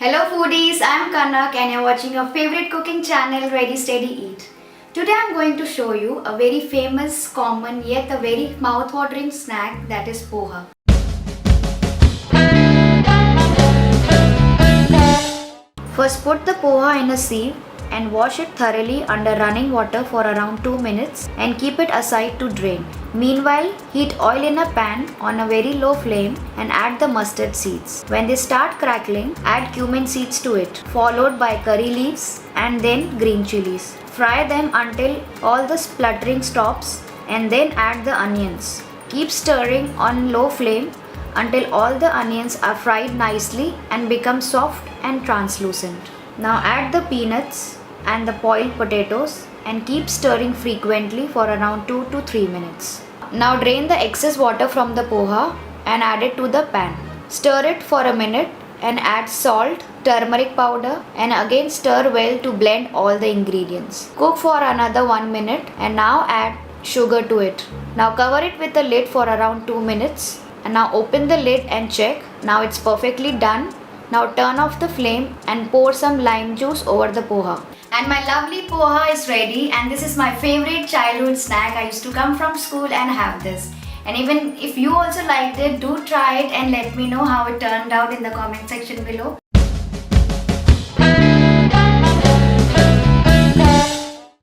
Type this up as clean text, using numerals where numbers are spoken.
Hello foodies, I am Kanak and you're watching your favorite cooking channel Ready Steady Eat. Today I am going to show you a very famous, common yet a very mouth-watering snack, that is poha. First put the poha in a sieve and wash it thoroughly under running water for around 2 minutes and keep it aside to drain. Meanwhile, heat oil in a pan on a very low flame and add the mustard seeds. When they start crackling, add cumin seeds to it, followed by curry leaves and then green chillies. Fry them until all the spluttering stops and then add the onions. Keep stirring on low flame until all the onions are fried nicely and become soft and translucent. Now add the peanuts and the boiled potatoes and keep stirring frequently for around 2 to 3 minutes. Now drain the excess water from the poha and add it to the pan. Stir it for a minute and add salt, turmeric powder and again stir well to blend all the ingredients. Cook for another 1 minute and now add sugar to it. Now cover it with a lid for around 2 minutes and now open the lid and check. Now it's perfectly done. Now turn off the flame and pour some lime juice over the poha. And my lovely poha is ready, and this is my favorite childhood snack. I used to come from school and have this. And even if you also liked it, do try it and let me know how it turned out in the comment section below.